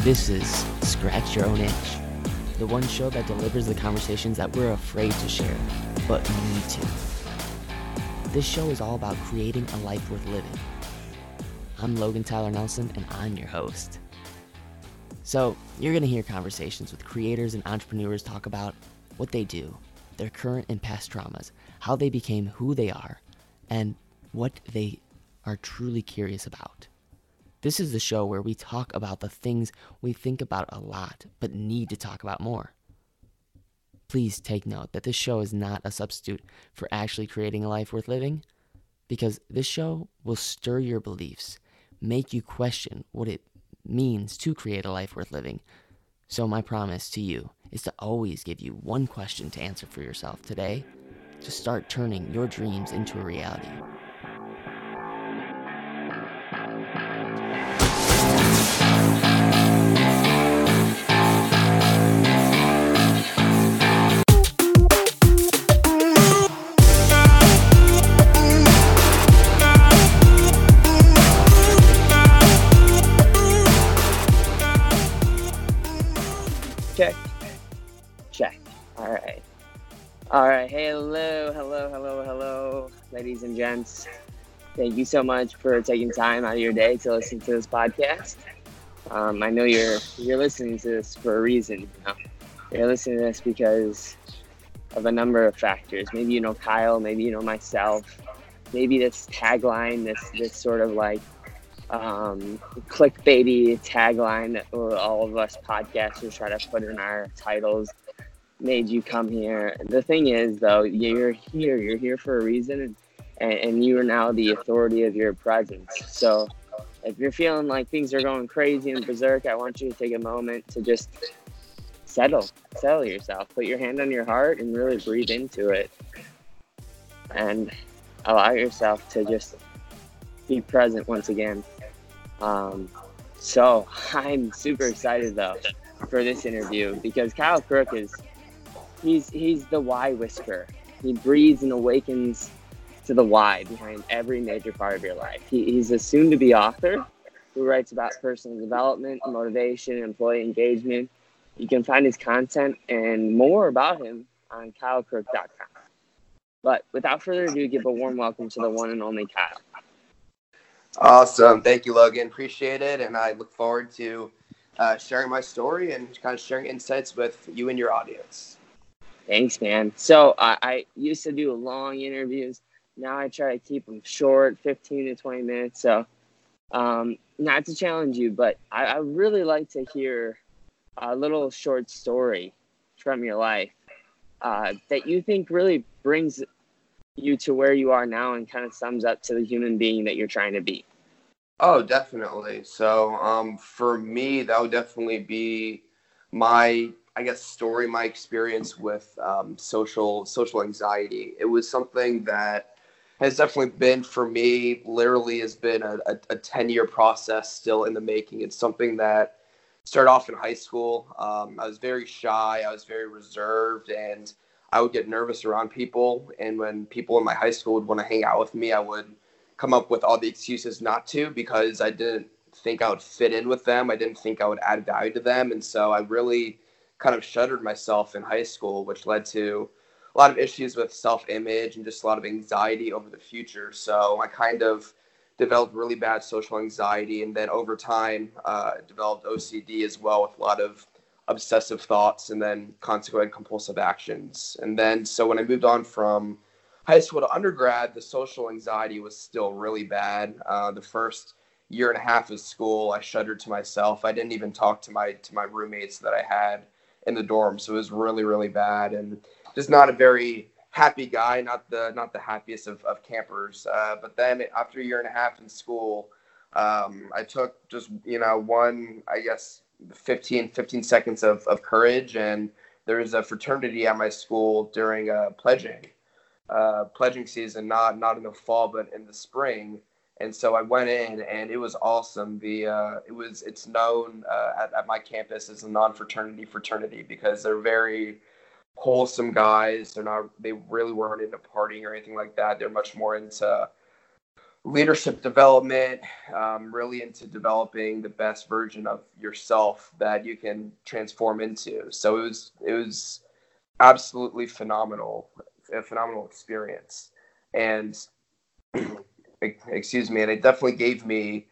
This is Scratch Your Own Itch, the one show that delivers the conversations that we're afraid to share, but need to. This show is all about creating a life worth living. I'm Logan Tyler Nelson, and I'm your host. So, you're going to hear conversations with creators and entrepreneurs talk about what they do, their current and past traumas, how they became who they are, and what they are truly curious about. This is the show where we talk about the things we think about a lot, but need to talk about more. Please take note that this show is not a substitute for actually creating a life worth living, because this show will stir your beliefs, make you question what it means to create a life worth living. So my promise to you is to always give you one question to answer for yourself today, to start turning your dreams into a reality. Check. All right. Hello, ladies and gents. Thank you so much for taking time out of your day to listen to this podcast. I know you're listening to this for a reason. You're listening to this because of a number of factors. Maybe you know Kyle. Maybe you know myself. Maybe this tagline, this sort of like clickbaity tagline that all of us podcasters try to put in our titles made you come here. The thing is, though, you're here for a reason, and you are now the authority of your presence. So if you're feeling like things are going crazy and berserk, I want you to take a moment to just settle yourself, put your hand on your heart and really breathe into it, and allow yourself to just be present once again. So I'm super excited though for this interview because Kyle Crooke he's the why whisperer. He breathes and awakens to the why behind every major part of your life. He's a soon-to-be author who writes about personal development, motivation, employee engagement. You can find his content and more about him on kylecrooke.com. But without further ado, give a warm welcome to the one and only Kyle. Awesome. Thank you, Logan. Appreciate it. And I look forward to sharing my story and kind of sharing insights with you and your audience. Thanks, man. So I used to do long interviews. Now I try to keep them short, 15 to 20 minutes. So not to challenge you, but I really like to hear a little short story from your life that you think really brings you to where you are now and kind of sums up to the human being that you're trying to be. Oh, definitely. So for me, that would definitely be my story, my experience with social anxiety. It was something that has definitely been, for me, literally has been a 10-year process still in the making. It's something that started off in high school. I was very shy. I was very reserved, and I would get nervous around people. And when people in my high school would want to hang out with me, I would come up with all the excuses not to, because I didn't think I would fit in with them. I didn't think I would add value to them. And so I really kind of shuttered myself in high school, which led to a lot of issues with self-image and just a lot of anxiety over the future. So I kind of developed really bad social anxiety, and then over time developed OCD as well, with a lot of obsessive thoughts and then consequent compulsive actions. And then so when I moved on from high school to undergrad, the social anxiety was still really bad. The first year and a half of school, I shuddered to myself. I didn't even talk to my roommates that I had in the dorm. So it was really, really bad, and just not a very happy guy, not the happiest of campers. But then after a year and a half in school, I took just, one, 15 seconds of courage. And there was a fraternity at my school during pledging season, not in the fall, but in the spring. And so I went in, and it was awesome. It's known at my campus as a non-fraternity fraternity, because they're very wholesome guys. They really weren't into partying or anything like that. They're much more into leadership development, really into developing the best version of yourself that you can transform into. So it was absolutely phenomenal, a phenomenal experience. And excuse me, and it definitely gave me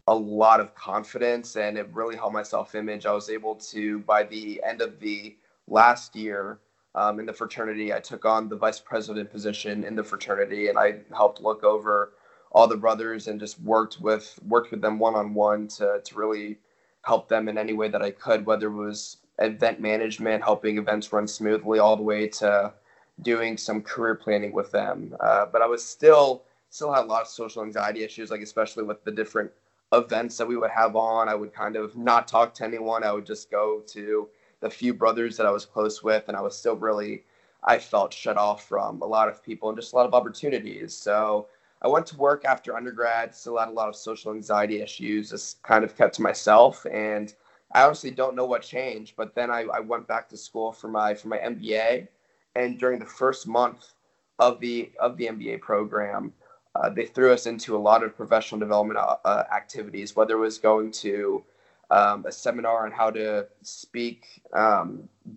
a lot of confidence, and it really helped my self-image. I was able to, by the end of the last year, in the fraternity, I took on the vice president position in the fraternity, and I helped look over all the brothers and just worked with them one-on-one to really help them in any way that I could, whether it was event management, helping events run smoothly, all the way to doing some career planning with them. But I was still had a lot of social anxiety issues, like especially with the different events that we would have on. I would kind of not talk to anyone. I would just go to the few brothers that I was close with, and I was still really, I felt shut off from a lot of people and just a lot of opportunities. So I went to work after undergrad, still had a lot of social anxiety issues, just kind of kept to myself. And I honestly don't know what changed, but then I went back to school for my MBA. And during the first month of the MBA program, they threw us into a lot of professional development activities, whether it was going to a seminar on how to speak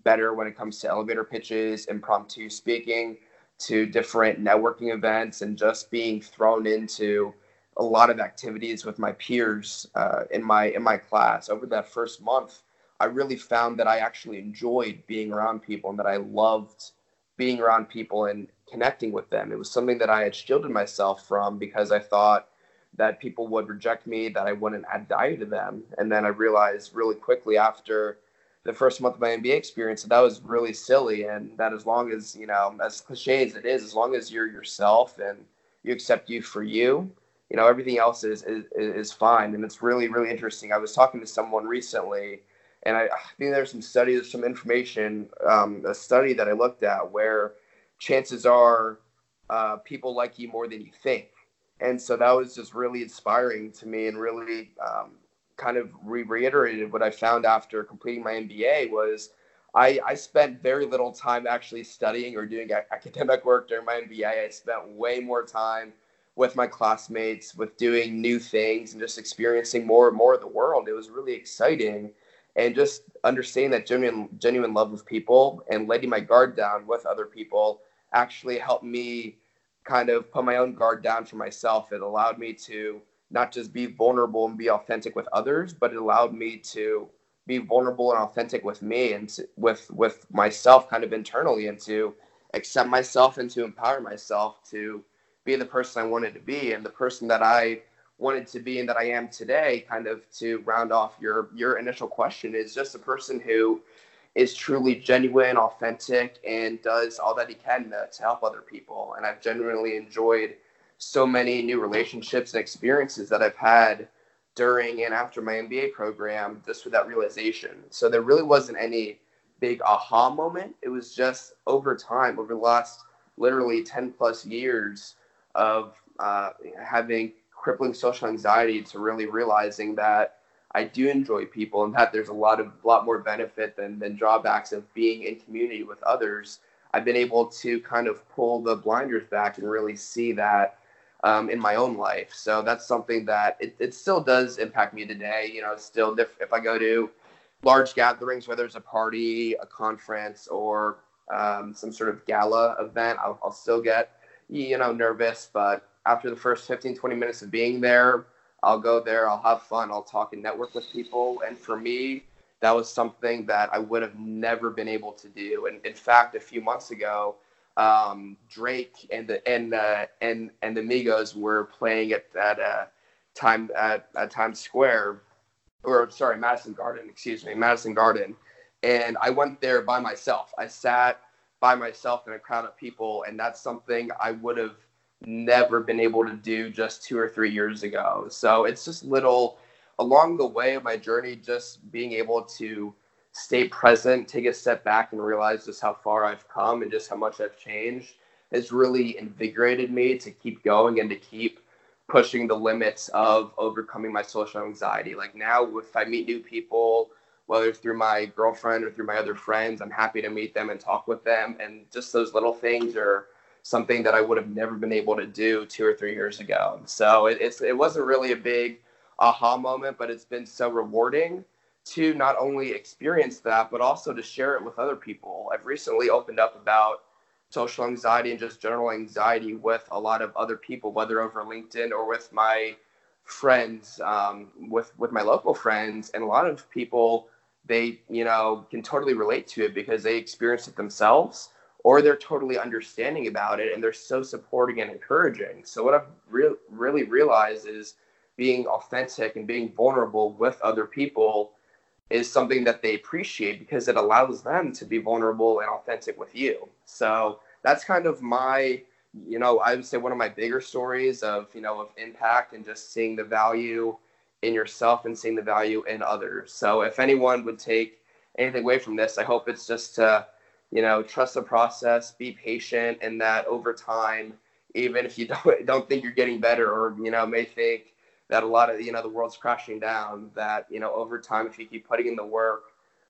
better when it comes to elevator pitches, impromptu speaking, to different networking events, and just being thrown into a lot of activities with my peers in my class. Over that first month, I really found that I actually enjoyed being around people and that I loved being around people and connecting with them. It was something that I had shielded myself from because I thought that people would reject me, that I wouldn't add value to them. And then I realized really quickly after the first month of my MBA experience that was really silly, and that as long as, as cliche as it is, as long as you're yourself and you accept you for you, everything else is fine. And it's really, really interesting. I was talking to someone recently, and I think there's some studies, some information, a study that I looked at where chances are people like you more than you think. And so that was just really inspiring to me, and really kind of reiterated what I found after completing my MBA was I spent very little time actually studying or doing academic work during my MBA. I spent way more time with my classmates, with doing new things and just experiencing more and more of the world. It was really exciting. And just understanding that genuine love of people and letting my guard down with other people actually helped me kind of put my own guard down for myself. It allowed me to not just be vulnerable and be authentic with others, but it allowed me to be vulnerable and authentic with me and with myself kind of internally, and to accept myself and to empower myself to be the person I wanted to be and the person that I wanted to be and that I am today. Kind of to round off your initial question, is just a person who is truly genuine, authentic, and does all that he can to help other people. And I've genuinely enjoyed so many new relationships and experiences that I've had during and after my MBA program, just with that realization. So there really wasn't any big aha moment. It was just over time, over the last literally 10 plus years of having crippling social anxiety, to really realizing that I do enjoy people and that there's a lot more benefit than drawbacks of being in community with others. I've been able to kind of pull the blinders back and really see that in my own life. So that's something that it still does impact me today. It's still if I go to large gatherings, whether it's a party, a conference, or some sort of gala event, I'll still get, nervous. But after the first 15, 20 minutes of being there, I'll go there, I'll have fun, I'll talk and network with people. And for me, that was something that I would have never been able to do. And in fact, a few months ago, Drake and the Migos were playing at Times Square, or sorry, Madison Garden. And I went there by myself. I sat by myself in a crowd of people, and that's something I would have never been able to do just 2 or 3 years ago. So it's just little along the way of my journey, just being able to stay present, take a step back, and realize just how far I've come and just how much I've changed has really invigorated me to keep going and to keep pushing the limits of overcoming my social anxiety. Like now, if I meet new people, whether through my girlfriend or through my other friends, I'm happy to meet them and talk with them. And just those little things are something that I would have never been able to do 2 or 3 years ago. So it wasn't really a big aha moment, but it's been so rewarding to not only experience that, but also to share it with other people. I've recently opened up about social anxiety and just general anxiety with a lot of other people, whether over LinkedIn or with my friends, with my local friends. And a lot of people, they, can totally relate to it because they experience it themselves, or they're totally understanding about it and they're so supporting and encouraging. So what I've really realized is being authentic and being vulnerable with other people is something that they appreciate because it allows them to be vulnerable and authentic with you. So that's kind of my, I would say one of my bigger stories of impact and just seeing the value in yourself and seeing the value in others. So if anyone would take anything away from this, I hope it's just to, trust the process, be patient, and that over time, even if you don't think you're getting better, or, may think that a lot of, the world's crashing down, that, over time, if you keep putting in the work,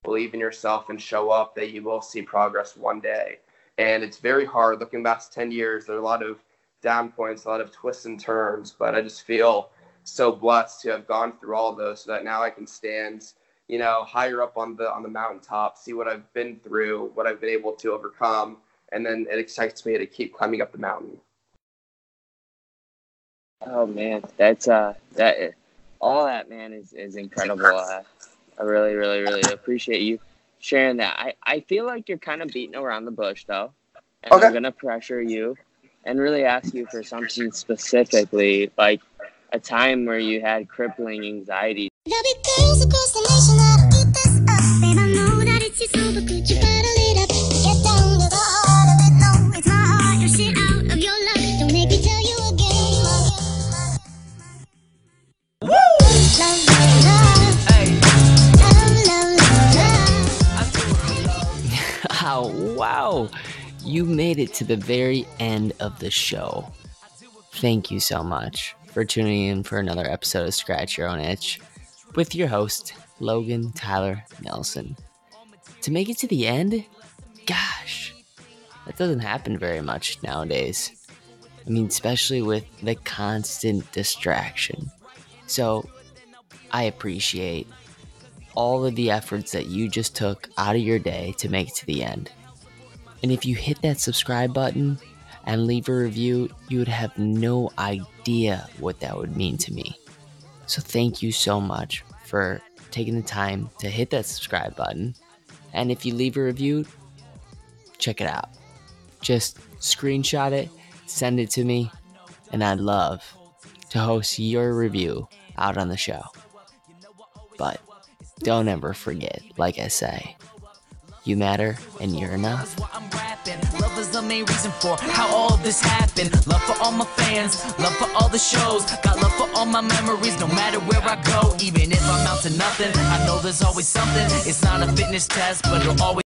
believe in yourself and show up, that you will see progress one day. And it's very hard. Looking back 10 years, there are a lot of down points, a lot of twists and turns, but I just feel so blessed to have gone through all of those so that now I can stand, higher up on the mountaintop, see what I've been through, what I've been able to overcome, and then it excites me to keep climbing up the mountain. Oh man, that's all that, man, is incredible. I really, really, really appreciate you sharing that. I feel like you're kind of beating around the bush though, and okay. I'm gonna pressure you and really ask you for something specifically, like a time where you had crippling anxiety. There'll be girls across the nation that'll eat this up. They don't know that it's your soul, but could you bottle it up? Get down to the heart of it. No, it's my heart. Your shit out of your luck. Don't make me tell you again. Oh, wow. You made it to the very end of the show. Thank you so much for tuning in for another episode of Scratch Your Own Itch with your host, Logan Tyler Nelson. To make it to the end? Gosh, that doesn't happen very much nowadays. I mean, especially with the constant distraction. So, I appreciate all of the efforts that you just took out of your day to make it to the end. And if you hit that subscribe button and leave a review, you would have no idea what that would mean to me. So thank you so much for taking the time to hit that subscribe button. And if you leave a review, check it out. Just screenshot it, send it to me, and I'd love to host your review out on the show. But don't ever forget, like I say, you matter and you're enough. Love is the main reason for how all this happened. Love for all my fans, love for all the shows. Got love for all my memories, no matter where I go. Even if I'm out to nothing, I know there's always something. It's not a fitness test, but it'll always